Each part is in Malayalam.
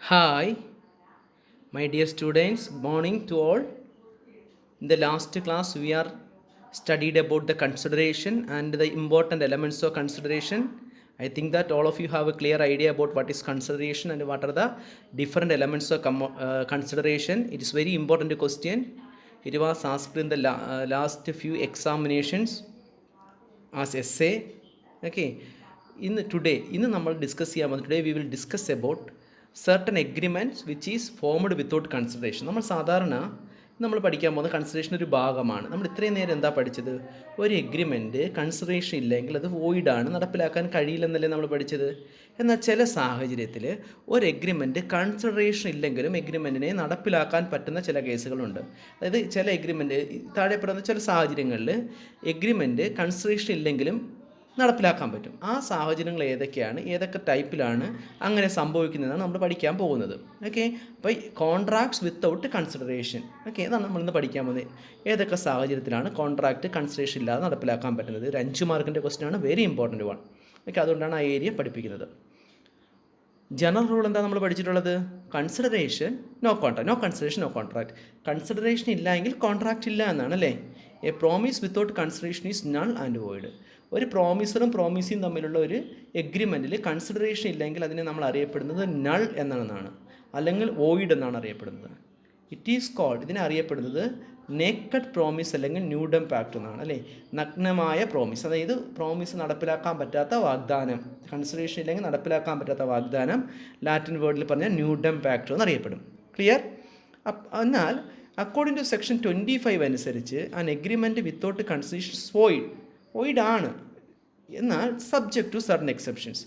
Hi, my dear students. Morning to all. In the last class, we are studied about the consideration and the important elements of consideration. I think that all of you have a clear idea about what is consideration and what are the different elements of consideration. It is very important question. It was asked in the last few examinations as essay. Okay, ഇന്ന് നമ്മൾ ഡിസ്കസ് ചെയ്യാൻ പോകുന്നത് today we will discuss about certain agreements which is formed without consideration. നമ്മൾ പഠിക്കാൻ പോകുന്ന കൺസിഡറേഷൻ ഒരു ഭാഗമാണ്. നമ്മൾ ഇത്രയും നേരം എന്താ പഠിച്ചത്? ഒരു എഗ്രിമെൻറ്റ് കൺസിഡറേഷൻ ഇല്ലെങ്കിൽ അത് വോയിഡാണ്, നടപ്പിലാക്കാൻ കഴിയില്ലെന്നല്ലേ നമ്മൾ പഠിച്ചത്. എന്നാൽ ചില സാഹചര്യത്തിൽ ഒരു എഗ്രിമെൻറ്റ് കൺസിഡറേഷൻ ഇല്ലെങ്കിലും എഗ്രിമെൻറ്റിനെ നടപ്പിലാക്കാൻ പറ്റുന്ന ചില കേസുകളുണ്ട്. അതായത് ചില എഗ്രിമെൻറ്റ് താഴെ പറയുന്ന ചില സാഹചര്യങ്ങളിൽ എഗ്രിമെൻറ്റ് കൺസിഡറേഷൻ ഇല്ലെങ്കിലും നടപ്പിലാക്കാൻ പറ്റും. ആ സാഹചര്യങ്ങൾ ഏതൊക്കെയാണ്, ഏതൊക്കെ ടൈപ്പിലാണ് അങ്ങനെ സംഭവിക്കുന്നതാണ് നമ്മൾ പഠിക്കാൻ പോകുന്നത്. ഓക്കെ, അപ്പോൾ കോൺട്രാക്ട്സ് വിത്തൗട്ട് കൺസിഡറേഷൻ. ഓക്കെ, അതാണ് നമ്മളിന്ന് പഠിക്കാൻ പോകുന്നത്. ഏതൊക്കെ സാഹചര്യത്തിലാണ് കോൺട്രാക്റ്റ് കൺസിഡറേഷൻ ഇല്ലാതെ നടപ്പിലാക്കാൻ പറ്റുന്നത്. ഒരു 5 മാർക്കിൻ്റെ ക്വസ്റ്റ്യനാണ്, വെരി ഇമ്പോർട്ടൻറ്റ് വൺ. ഓക്കെ, അതുകൊണ്ടാണ് ആ ഏരിയ പഠിപ്പിക്കുന്നത്. ജനറൽ റൂൾ എന്താ നമ്മൾ പഠിച്ചിട്ടുള്ളത്? Consideration no contract, no consideration no contract. Consideration ഇല്ല എങ്കിൽ കോൺട്രാക്റ്റ് ഇല്ല എന്നാണ് അല്ലേ. A promise without consideration is null and void. ഒരു പ്രോമിസറും പ്രോമിസിയും തമ്മിലുള്ള ഒരു എഗ്രിമെൻറ്റിൽ കൺസിഡറേഷൻ ഇല്ലെങ്കിൽ അതിനെ നമ്മൾ അറിയപ്പെടുന്നത് നൾ എന്നാണ്, അല്ലെങ്കിൽ വോയിഡ് എന്നാണ് അറിയപ്പെടുന്നത്. ഇറ്റ് ഈസ് കോൾഡ്, ഇതിനെ അറിയപ്പെടുന്നത് നേക്കഡ് പ്രോമിസ് അല്ലെങ്കിൽ ന്യൂഡം പാക്ട് എന്നാണ് അല്ലേ. നഗ്നമായ പ്രോമിസ്, അതായത് പ്രോമിസ് നടപ്പിലാക്കാൻ പറ്റാത്ത വാഗ്ദാനം, കൺസിഡറേഷൻ ഇല്ലെങ്കിൽ നടപ്പിലാക്കാൻ പറ്റാത്ത വാഗ്ദാനം ലാറ്റിൻ വേർഡിൽ പറഞ്ഞാൽ ന്യൂഡം പാക്ട് എന്നറിയപ്പെടും. ക്ലിയർ? എന്നാൽ അക്കോർഡിംഗ് ടു സെക്ഷൻ 25 അനുസരിച്ച് an agreement without consideration void ആണ്, എന്നാൽ subject to certain exceptions.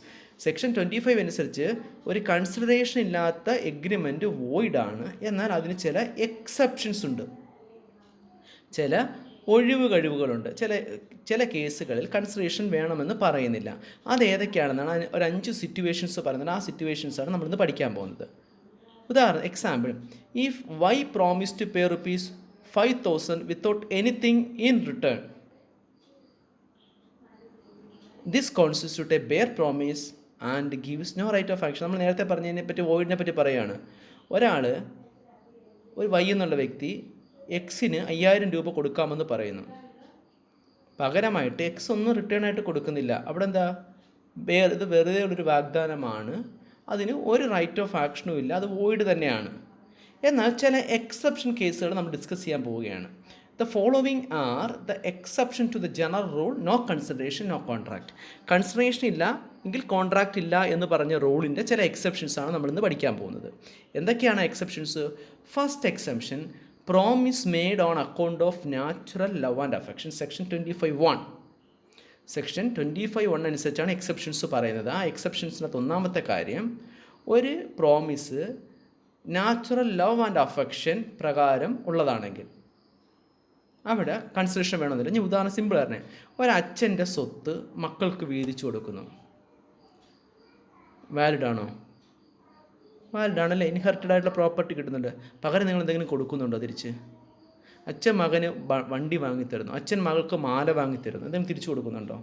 Section 25 അനുസരിച്ച് ഒരു കൺസിഡറേഷൻ ഇല്ലാത്ത എഗ്രിമെൻറ്റ് വോയിഡ് ആണ്, എന്നാൽ അതിന് ചില എക്സെപ്ഷൻസ് ഉണ്ട്, ചില ഒഴിവ് കഴിവുകളുണ്ട്. ചില കേസുകളിൽ കൺസിഡറേഷൻ വേണമെന്ന് പറയുന്നില്ല. അതേതൊക്കെയാണെന്നാണ് ഒരു 5 സിറ്റുവേഷൻസ് പറയുന്നത്. ആ സിറ്റുവേഷൻസാണ് നമ്മളിന്ന് പഠിക്കാൻ പോകുന്നത്. ഉദാഹരണം, example, if Y promise to pay ₹5,000 without anything in return, this constitute a bare promise and gives no right of action. നമ്മൾ നേരത്തെ പറഞ്ഞതിനെ പറ്റി, വോയിഡിനെ പറ്റി പറയുകയാണ്. ഒരു വൈ എന്നുള്ള വ്യക്തി എക്സിന് 5,000 രൂപ കൊടുക്കാമെന്ന് പറയുന്നു. പകരമായിട്ട് എക്സ് ഒന്നും റിട്ടേൺ ആയിട്ട് കൊടുക്കുന്നില്ല. അവിടെ എന്താ, ഇത് വെറുതെ ഉള്ളൊരു വാഗ്ദാനമാണ്, അതിന് ഒരു റൈറ്റ് ഓഫ് ആക്ഷനും ഇല്ല, അത് വോയിഡ് തന്നെയാണ്. എന്നാൽ ചില എക്സെപ്ഷൻ കേസുകൾ നമ്മൾ ഡിസ്കസ് ചെയ്യാൻ പോവുകയാണ്. The following are the exception to the general rule no consideration no contract. Consideration ഇല്ല എങ്കിൽ കോൺട്രാക്റ്റ് ഇല്ല എന്ന് പറഞ്ഞ റൂളിൻ്റെ ചില എക്സെപ്ഷൻസാണ് നമ്മളിന്ന് പഠിക്കാൻ പോകുന്നത്. എന്തൊക്കെയാണ് exceptions? First exception, promise made on account of natural love and affection. Section 25(1). Section 25(1) അനുസരിച്ചാണ് എക്സെപ്ഷൻസ് പറയുന്നത്. ആ എക്സെപ്ഷൻസിനകത്ത് ഒന്നാമത്തെ കാര്യം, ഒരു promise natural love and affection പ്രകാരം ഉള്ളതാണെങ്കിൽ അവിടെ കൺസിഡറേഷൻ വേണമെന്നില്ല. ഞാൻ ഉദാഹരണം സിമ്പിൾ പറഞ്ഞേ, ഒരച്ഛൻ്റെ സ്വത്ത് മക്കൾക്ക് വീതിച്ചു കൊടുക്കുന്നു. വാലിഡാണോ? വാലിഡാണല്ലേ. ഇൻഹെറിറ്റഡ് ആയിട്ടുള്ള പ്രോപ്പർട്ടി കിട്ടുന്നുണ്ട്. പകരം നിങ്ങൾ എന്തെങ്കിലും കൊടുക്കുന്നുണ്ടോ തിരിച്ച്? അച്ഛൻ മകന് വണ്ടി വാങ്ങിത്തരുന്നു, അച്ഛൻ മകൾക്ക് മാല വാങ്ങിത്തരുന്നു, എന്തെങ്കിലും തിരിച്ചു കൊടുക്കുന്നുണ്ടോ?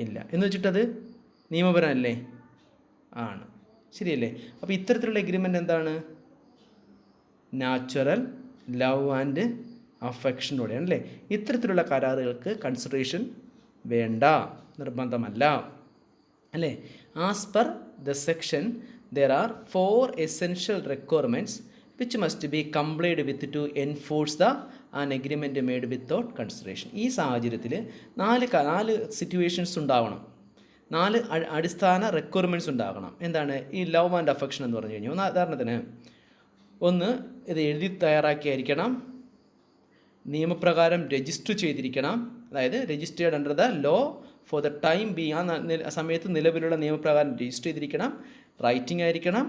ഇല്ല. എന്ന് വെച്ചിട്ടത് നിയമപരമല്ലേ? ആണ്. ശരിയല്ലേ? അപ്പോൾ ഇത്തരത്തിലുള്ള എഗ്രിമെൻ്റ് എന്താണ്? നാച്ചുറൽ ലവ് ആൻഡ് അഫെക്ഷനോടെയാണ് അല്ലേ. ഇത്തരത്തിലുള്ള കരാറുകൾക്ക് കൺസിഡറേഷൻ വേണ്ട, നിർബന്ധമല്ല അല്ലേ. As per the section there are 4 essential requirements which must be complied with to enforce the an agreement made without consideration. ഈ സാഹചര്യത്തിൽ 4 സിറ്റുവേഷൻസ് ഉണ്ടാവണം, 4 അടിസ്ഥാന റിക്വയർമെൻറ്റ്സ് ഉണ്ടാകണം. എന്താണ് ഈ ലവ് ആൻഡ് അഫെക്ഷൻ എന്ന് പറഞ്ഞു കഴിഞ്ഞാൽ? ഉദാഹരണത്തിന്, ഒന്ന്, ഇത് എഴുതി തയ്യാറാക്കിയായിരിക്കണം, നിയമപ്രകാരം രജിസ്റ്റർ ചെയ്തിരിക്കണം, അതായത് registered under the law for the time ബി, ആ സമയത്ത് നിലവിലുള്ള നിയമപ്രകാരം രജിസ്റ്റർ ചെയ്തിരിക്കണം, റൈറ്റിംഗ് ആയിരിക്കണം,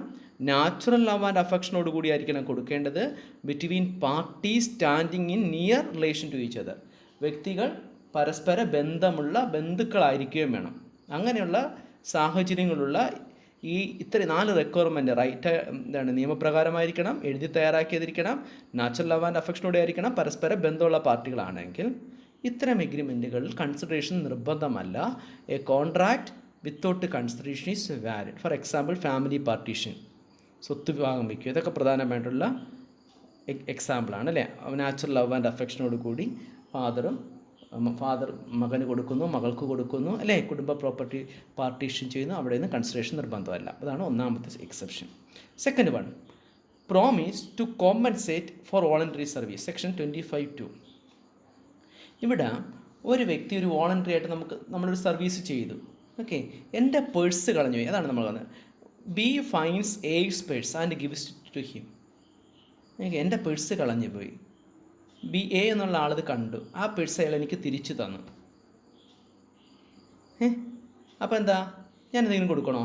നാച്ചുറൽ ലവ് ആൻഡ് അഫെക്ഷനോട് കൂടി ആയിരിക്കണം കൊടുക്കേണ്ടത്, between parties standing in near relation to each other, വ്യക്തികൾ പരസ്പര ബന്ധമുള്ള ബന്ധുക്കളായിരിക്കുകയും വേണം. അങ്ങനെയുള്ള സാഹചര്യങ്ങളുള്ള ഈ 4 റിക്വയർമെൻറ്റ് നിയമപ്രകാരമായിരിക്കണം, എഴുതി തയ്യാറാക്കിയതിരിക്കണം, നാച്ചുറൽ ലവ് ആൻഡ് അഫെക്ഷനോടെ ആയിരിക്കണം, പരസ്പര ബന്ധമുള്ള പാർട്ടികളാണെങ്കിൽ ഇത്തരം എഗ്രിമെൻറ്റുകളിൽ കൺസിഡറേഷൻ നിർബന്ധമല്ല. A contract without consideration is valid. For example, family partition. സ്വത്ത് വിഭാഗം വയ്ക്കുക. ഇതൊക്കെ പ്രധാനമായിട്ടുള്ള എക്സാമ്പിളാണ് അല്ലേ. നാച്ചുറൽ ലവ് ആൻഡ് അഫെക്ഷനോട് കൂടി ഫാദർ മകന് കൊടുക്കുന്നു, മകൾക്ക് കൊടുക്കുന്നു അല്ലേ, കുടുംബ പ്രോപ്പർട്ടി പാർട്ടീഷൻ ചെയ്യുന്നു, അവിടെ നിന്ന് കൺസിഡറേഷൻ നിർബന്ധമല്ല. അതാണ് ഒന്നാമത്തെ exception. Second one, promise to compensate for voluntary service, section 25(2). ഇവിടെ ഒരു വ്യക്തി ഒരു വോളണ്ടറി ആയിട്ട് നമ്മളൊരു സർവീസ് ചെയ്തു. ഓക്കെ, എൻ്റെ പേഴ്സ് കളഞ്ഞു പോയി, അതാണ് നമ്മൾ പറഞ്ഞത്. B finds AIDS purse and gives to him. Okay, എൻ്റെ പേഴ്സ് കളഞ്ഞു പോയി. ബി എ എന്നുള്ള ആളത് കണ്ടു, ആ പേഴ്സ് അയാൾ എനിക്ക് തിരിച്ചു തന്നു. അപ്പോൾ എന്താ, ഞാൻ എന്തെങ്കിലും കൊടുക്കണോ?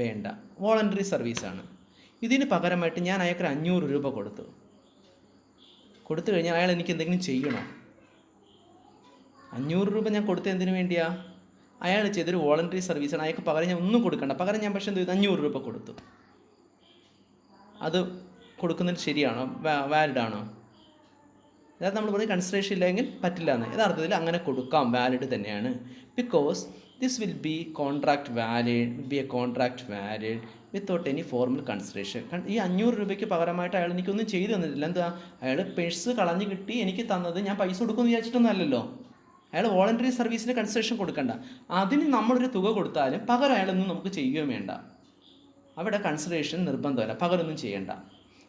വേണ്ട, വോളണ്ടറി സർവീസാണ്. ഇതിന് പകരമായിട്ട് ഞാൻ അയാൾക്ക് 500 രൂപ കൊടുത്തു കഴിഞ്ഞാൽ അയാൾ എനിക്ക് എന്തെങ്കിലും ചെയ്യണോ? 500 രൂപ ഞാൻ കൊടുത്തത് എന്തിനു വേണ്ടിയാ? അയാൾ ചെയ്തൊരു വോളണ്ടറി സർവീസാണ്, അയാൾക്ക് പകരം ഞാൻ ഒന്നും കൊടുക്കണ്ട. പകരം ഞാൻ പക്ഷേ എന്ത് ചെയ്തു, 500 രൂപ കൊടുത്തു. അത് കൊടുക്കുന്നത് ശരിയാണോ, വാലിഡാണോ? അതായത് നമ്മൾ പറഞ്ഞ് കൺസിഡറേഷൻ ഇല്ലെങ്കിൽ പറ്റില്ല എന്ന്. യഥാർത്ഥത്തിൽ അങ്ങനെ കൊടുക്കാം, വാലിഡ് തന്നെയാണ്. Because this will be contract valid without any formal consideration. ഈ 500 രൂപയ്ക്ക് പകരമായിട്ട് അയാൾ എനിക്കൊന്നും ചെയ്തു തന്നിട്ടില്ല. എന്താ, അയാൾ പേഴ്സ് കളഞ്ഞു കിട്ടി എനിക്ക് തന്നത്, ഞാൻ പൈസ കൊടുക്കുമെന്ന് വിചാരിച്ചിട്ടൊന്നും അല്ലല്ലോ. അയാൾ വോളണ്ടറി സർവീസിന് കൺസിഡറേഷൻ കൊടുക്കണ്ട. അതിന് നമ്മളൊരു തുക കൊടുത്താലും പകരം അയാളൊന്നും നമുക്ക് ചെയ്യുകയും വേണ്ട. അവിടെ കൺസിഡറേഷൻ നിർബന്ധമല്ല, പകരമൊന്നും ചെയ്യേണ്ട.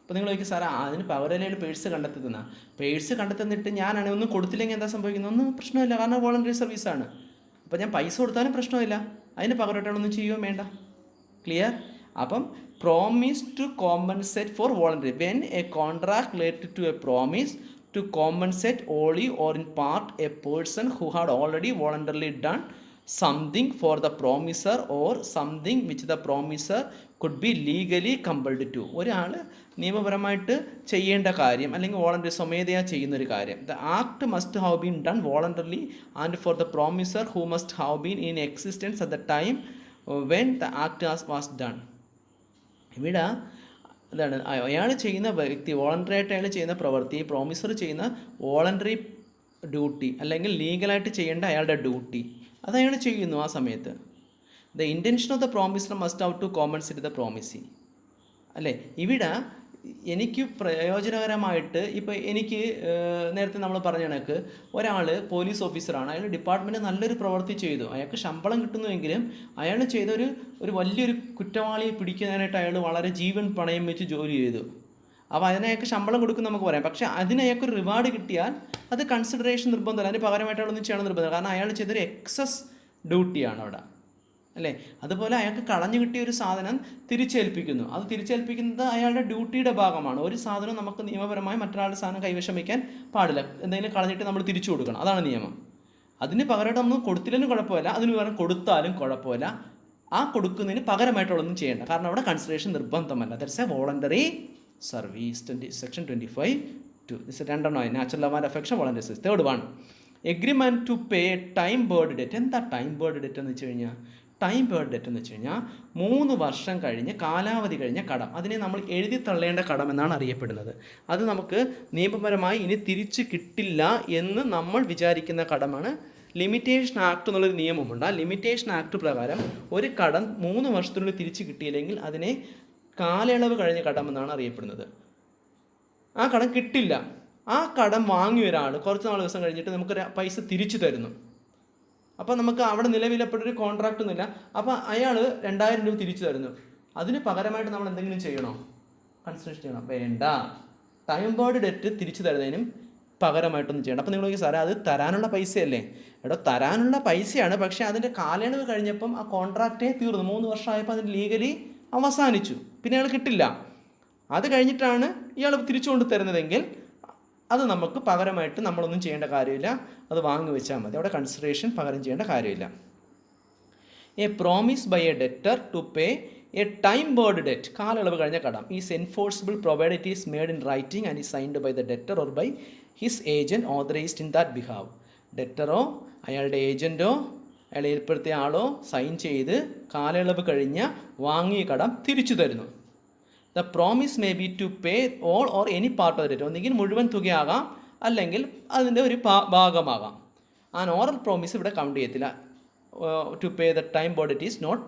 അപ്പോൾ നിങ്ങൾ ചോദിക്കും, സാറേ അതിന് പകരം പേഴ്സ് കണ്ടെത്തുന്ന പേഴ്സ് കണ്ടെത്തുന്നിട്ട് ഞാനാണെങ്കിൽ ഒന്നും കൊടുത്തില്ലെങ്കിൽ എന്താ സംഭവിക്കുന്നത്? ഒന്നും പ്രശ്നമില്ല, കാരണം വോളണ്ടറി സർവീസാണ്. അപ്പോൾ ഞാൻ പൈസ കൊടുത്താലും പ്രശ്നമില്ല, അതിന് പകരമായിട്ടൊന്നും ചെയ്യുകയും വേണ്ട. ക്ലിയർ? അപ്പം promise to compensate for voluntary, when a contract related to a promise to compensate wholly or in part a person who had already voluntarily done something for the promiser or something which the promiser could be legally compelled to. ഒരാൾ നിയമപരമായിട്ട് ചെയ്യേണ്ട കാര്യം അല്ലെങ്കിൽ വോളണ്ടറി സ്വമേധയാ ചെയ്യുന്നൊരു കാര്യം. The act must have been done voluntarily and for the promiser who must have been in existence at the time when the act was done. ഇവിടെ അതാണ് അയാൾ ചെയ്യുന്ന വ്യക്തി, വോളണ്ടറി ആയിട്ട് അയാൾ ചെയ്യുന്ന പ്രവൃത്തി, പ്രോമിസർ ചെയ്യുന്ന വോളണ്ടറി ഡ്യൂട്ടി അല്ലെങ്കിൽ ലീഗലായിട്ട് ചെയ്യേണ്ട അയാളുടെ ഡ്യൂട്ടി, അത് അയാൾ ചെയ്യുന്നു ആ സമയത്ത്. The intention of the promisor must ought to compensate the promisee. അല്ലേ, ഇവിടെ എനിക്ക് പ്രയോജനകരമായിട്ട്, ഇപ്പോൾ എനിക്ക് നേരത്തെ നമ്മൾ പറഞ്ഞ കണക്ക് ഒരാൾ പോലീസ് ഓഫീസറാണ്, അയാൾ ഡിപ്പാർട്ട്മെൻറ്റ് നല്ലൊരു പ്രവൃത്തി ചെയ്തു, അയാൾക്ക് ശമ്പളം കിട്ടുന്നുവെങ്കിലും അയാൾ ചെയ്തൊരു വലിയൊരു കുറ്റവാളിയെ പിടിക്കാനായിട്ട് അയാൾ വളരെ ജീവൻ പണയം വെച്ച് ജോലി ചെയ്തു. അപ്പോൾ അതിനയാൾക്ക് ശമ്പളം കൊടുക്കും നമുക്ക് പറയാം. പക്ഷേ അതിനയാൾക്കൊരു റിവാർഡ് കിട്ടിയാൽ അത് കൺസിഡറേഷൻ നിർബന്ധമല്ല, അതിന് പകരമായിട്ട് അയാളൊന്നും ചെയ്യണം നിർബന്ധം, കാരണം അയാൾ ചെയ്തൊരു എക്സസ് ഡ്യൂട്ടിയാണ് അവിടെ. അല്ലേ, അതുപോലെ അയാൾക്ക് കളഞ്ഞു കിട്ടിയ ഒരു സാധനം തിരിച്ചേൽപ്പിക്കുന്നു, അത് തിരിച്ചേൽപ്പിക്കുന്നത് അയാളുടെ ഡ്യൂട്ടിയുടെ ഭാഗമാണ്. ഒരു സാധനം നമുക്ക് നിയമപരമായി മറ്റൊരാളുടെ സാധനം കൈവശം വയ്ക്കാൻ പാടില്ല, എന്തെങ്കിലും കളഞ്ഞിട്ട് നമ്മൾ തിരിച്ചു കൊടുക്കണം, അതാണ് നിയമം. അതിന് പകരമായിട്ട് നമ്മൾ കൊടുത്തില്ലെങ്കിലും കുഴപ്പമില്ല, അതിന് പകരം കൊടുത്താലും കുഴപ്പമില്ല, ആ കൊടുക്കുന്നതിന് പകരമായിട്ടുള്ളതൊന്നും ചെയ്യേണ്ട, കാരണം അവിടെ കൺസിഡറേഷൻ നിർബന്ധമല്ല. That's a voluntary service. Section 25(2). This രണ്ടെണ്ണം, natural love and affection, voluntary service. Third one, agreement to pay time barred debt. എന്താ ടൈം ബേർഡ് ഡെറ്റ് എന്ന് വെച്ച് കഴിഞ്ഞാൽ? ടൈം ബേർഡ് ഡെറ്റ് എന്ന് വെച്ച് കഴിഞ്ഞാൽ 3 വർഷം കഴിഞ്ഞ് കാലാവധി കഴിഞ്ഞ കടം, അതിനെ നമ്മൾ എഴുതി തള്ളേണ്ട കടം എന്നാണ് അറിയപ്പെടുന്നത്. അത് നമുക്ക് നിയമപരമായി ഇനി തിരിച്ച് കിട്ടില്ല എന്ന് നമ്മൾ വിചാരിക്കുന്ന കടമാണ്. ലിമിറ്റേഷൻ ആക്ട് എന്നുള്ളൊരു നിയമമുണ്ട്. ആ ലിമിറ്റേഷൻ ആക്ട് പ്രകാരം ഒരു കടം 3 വർഷത്തിനുള്ളിൽ തിരിച്ച് കിട്ടിയില്ലെങ്കിൽ അതിനെ കാലയളവ് കഴിഞ്ഞ കടം എന്നാണ് അറിയപ്പെടുന്നത്. ആ കടം കിട്ടില്ല, ആ കടം വാങ്ങിയ ഒരാൾ കുറച്ച് നാൾ ദിവസം കഴിഞ്ഞിട്ട് നമുക്ക് പൈസ തിരിച്ചു തരുന്നു. അപ്പോൾ നമുക്ക് അവിടെ നിലവിലപ്പെട്ടൊരു കോൺട്രാക്റ്റ് ഒന്നുമില്ല, അപ്പോൾ അയാൾ 2000 രൂപ തിരിച്ചു തരുന്നു. അതിന് പകരമായിട്ട് നമ്മൾ എന്തെങ്കിലും ചെയ്യണോ? കൺസിഡറേഷൻ ചെയ്യണം? വേണ്ട. ടൈം ബേർഡ് ഡെറ്റ് തിരിച്ചു തരുന്നതിനും പകരമായിട്ടൊന്നും ചെയ്യണം. അപ്പോൾ നിങ്ങൾ നോക്കി, സാറേ അത് തരാനുള്ള പൈസയല്ലേ? എടോ, തരാനുള്ള പൈസയാണ്, പക്ഷേ അതിൻ്റെ കാലയളവ് കഴിഞ്ഞപ്പം ആ കോൺട്രാക്റ്റേ തീർന്നു. 3 വർഷമായപ്പോൾ അതിന് ലീഗലി അവസാനിച്ചു, പിന്നെ അയാൾ കിട്ടില്ല. അത് കഴിഞ്ഞിട്ടാണ് ഇയാൾ തിരിച്ചു കൊണ്ട് തരുന്നതെങ്കിൽ അത് നമുക്ക് പകരമായിട്ട് നമ്മളൊന്നും ചെയ്യേണ്ട കാര്യമില്ല, അത് വാങ്ങി വെച്ചാൽ മതി. അവിടെ കൺസിഡറേഷൻ പകരം ചെയ്യേണ്ട കാര്യമില്ല. A promise by a debtor to pay a time barred debt, കാലയളവ് കഴിഞ്ഞ കടം, is enforceable provide it is made in writing and is signed by the debtor or by his agent authorised in that behalf. ഡെറ്ററോ അയാളുടെ ഏജൻറ്റോ അയാൾ ഏർപ്പെടുത്തിയ ആളോ സൈൻ ചെയ്ത് കാലയളവ് കഴിഞ്ഞ വാങ്ങിയ കടം തിരിച്ചു തരുന്നു. The promise may be to pay all or any part of the debt, ഒന്നെങ്കിൽ മുഴുവൻ തുകയാകാം അല്ലെങ്കിൽ അതിൻ്റെ ഒരു ഭാഗമാകാം. ആൻ ഓറൽ പ്രോമിസ് ഇവിടെ കൗണ്ട് ചെയ്യത്തില്ല. To pay the time barred it is not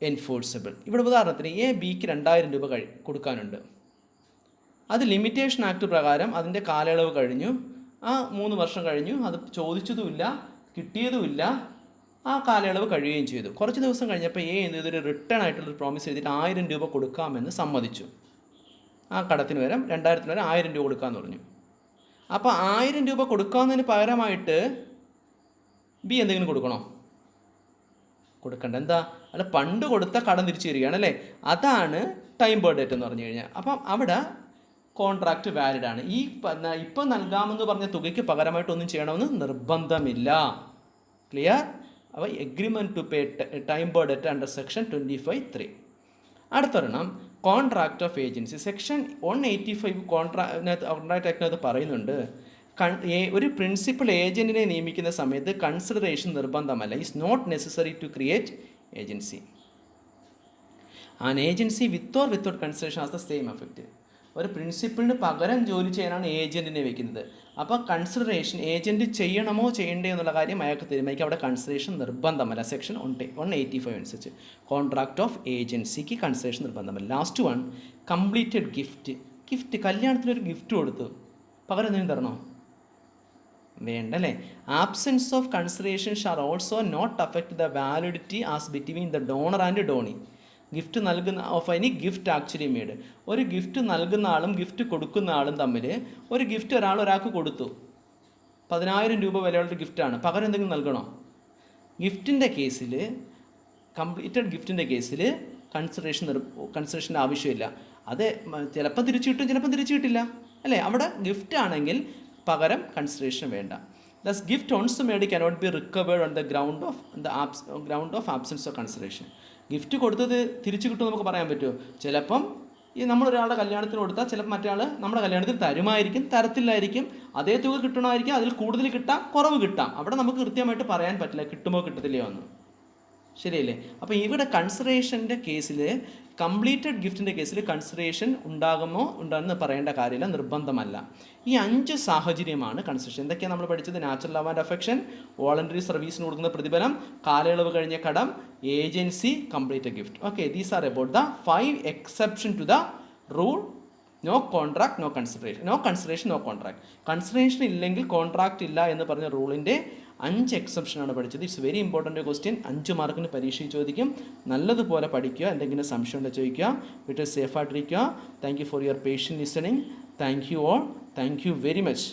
enforceable. ഇവിടെ ഉദാഹരണത്തിന് എ ബിക്ക് 2000 രൂപ കൊടുക്കാനുണ്ട്. അത് ലിമിറ്റേഷൻ ആക്ട് പ്രകാരം അതിൻ്റെ കാലയളവ് കഴിഞ്ഞു. ആ 3 വർഷം കഴിഞ്ഞു. അത് ചോദിച്ചതുമില്ല, കിട്ടിയതുമില്ല. ആ കാലയളവ് കഴിയുകയും ചെയ്തു. കുറച്ച് ദിവസം കഴിഞ്ഞപ്പോൾ എ എന്ത് ചെയ്തൊരു റിട്ടേൺ ആയിട്ടുള്ളൊരു പ്രോമിസ് ചെയ്തിട്ട് 1000 രൂപ കൊടുക്കാമെന്ന് സമ്മതിച്ചു. ആ കടത്തിന് വരം 2000 വരെ 1000 രൂപ കൊടുക്കാമെന്ന് പറഞ്ഞു. അപ്പോൾ 1000 രൂപ കൊടുക്കാവുന്നതിന് പകരമായിട്ട് ബി എന്തെങ്കിലും കൊടുക്കണോ? കൊടുക്കണ്ട. എന്താ? അല്ല, പണ്ട് കൊടുത്ത കടം തിരിച്ചു തരികയാണ് അല്ലേ? അതാണ് ടൈം ബേർഡ് ഡേറ്റ് എന്ന് പറഞ്ഞു കഴിഞ്ഞാൽ. അപ്പം അവിടെ കോൺട്രാക്റ്റ് വാലിഡ് ആണ്. ഇപ്പം നൽകാമെന്ന് പറഞ്ഞ തുകയ്ക്ക് പകരമായിട്ടൊന്നും ചെയ്യണമെന്ന് നിർബന്ധമില്ല. ക്ലിയർ? അപ്പോൾ agreement to pay time barred debt under section 25(3). അടുത്തൊരെണ്ണം contract of agency. Section 185 contract ആക്ടിനകത്ത് പറയുന്നുണ്ട്, ഒരു പ്രിൻസിപ്പൽ ഏജൻറ്റിനെ നിയമിക്കുന്ന സമയത്ത് കൺസിഡറേഷൻ നിർബന്ധമല്ല. Is not necessary to create agency. An agency with or without consideration has the same effect. ഒരു പ്രിൻസിപ്പളിന് പകരം ജോലി ചെയ്യാനാണ് ഏജൻറ്റിനെ വെക്കുന്നത്. അപ്പോൾ കൺസിഡറേഷൻ ഏജൻറ്റ് ചെയ്യണമോ ചെയ്യണ്ടേ എന്നുള്ള കാര്യം അയാൾക്ക് തീരുമാനിക്കുക. അവിടെ കൺസിഡറേഷൻ നിർബന്ധമല്ല. സെക്ഷൻ 185 അനുസരിച്ച് കോൺട്രാക്ട് ഓഫ് ഏജൻസിക്ക് കൺസിഡറേഷൻ നിർബന്ധമല്ല. Last one, completed gift. കല്യാണത്തിനൊരു ഗിഫ്റ്റ് കൊടുത്തു, പകരം എന്തെങ്കിലും തരണോ? വേണ്ട അല്ലേ? Absence of consideration shall also not affect the validity as between the donor and donee. Gift നൽകുന്ന of any gift actually made. ഒരു ഗിഫ്റ്റ് നൽകുന്ന ആളും ഗിഫ്റ്റ് കൊടുക്കുന്ന ആളും തമ്മിൽ ഒരു ഗിഫ്റ്റ് ഒരാൾക്ക് കൊടുത്തു, 10,000 രൂപ വിലയുള്ള ഗിഫ്റ്റാണ്, പകരം എന്തെങ്കിലും നൽകണോ? ഗിഫ്റ്റിൻ്റെ കേസിൽ, കംപ്ലീറ്റഡ് ഗിഫ്റ്റിൻ്റെ കേസിൽ കൺസിഡറേഷൻ്റെ ആവശ്യമില്ല. അത് ചിലപ്പോൾ തിരിച്ചു കിട്ടും, ചിലപ്പോൾ തിരിച്ചു കിട്ടില്ല അല്ലേ? അവിടെ ഗിഫ്റ്റ് ആണെങ്കിൽ പകരം കൺസിഡറേഷൻ വേണ്ട. Thus gift once made cannot be recovered on the ground of absence of consideration. Gift കൊടുത്തത് തിരിച്ചു കിട്ടും നമുക്ക് പറയാൻ പറ്റുമോ? ചിലപ്പം നമ്മളൊരാളുടെ കല്യാണത്തിന് കൊടുത്താൽ ചിലപ്പോൾ മറ്റേ ആൾ നമ്മുടെ കല്യാണത്തിൽ തരുമായിരിക്കും, തരത്തില്ലായിരിക്കും. അതേ തുക കിട്ടണമായിരിക്കും, അതിൽ കൂടുതൽ കിട്ടാം, കുറവ് കിട്ടാം. അവിടെ നമുക്ക് കൃത്യമായിട്ട് പറയാൻ പറ്റില്ല കിട്ടുമോ കിട്ടത്തില്ലയോ എന്ന്. ശരിയല്ലേ? അപ്പോൾ ഇവിടെ കൺസിഡറേഷൻ്റെ കേസിൽ, കംപ്ലീറ്റഡ് ഗിഫ്റ്റിൻ്റെ കേസിൽ കൺസിഡറേഷൻ ഉണ്ടാകുമെന്ന് പറയേണ്ട കാര്യമില്ല, നിർബന്ധമല്ല. ഈ 5 സാഹചര്യമാണ് കൺസിഡറേഷൻ. എന്തൊക്കെയാണ് നമ്മൾ പഠിച്ചത്? Natural love and affection, voluntary സർവീസിന് കൊടുക്കുന്ന പ്രതിഫലം, കാലയളവ് കഴിഞ്ഞ കടം, agency, completed gift. Okay, these are about the 5 exception to the rule no contract no consideration. No consideration no contract. Consideration ഇല്ലെങ്കിൽ കോൺട്രാക്റ്റ് ഇല്ല എന്ന് പറഞ്ഞ റൂളിൻ്റെ 5 എക്സെപ്ഷനാണ് പഠിച്ചത്. It's very important question. 5 മാർക്കിന് പരീക്ഷയിൽ ചോദിക്കും. നല്ലതുപോലെ പഠിക്കുക. എന്തെങ്കിലും സംശയം ഉണ്ടെങ്കിൽ ചോദിക്കുക. വീട്ടിൽ സേഫായിട്ടിരിക്കുക. Thank you for your patient listening. Thank you all. Thank you very much.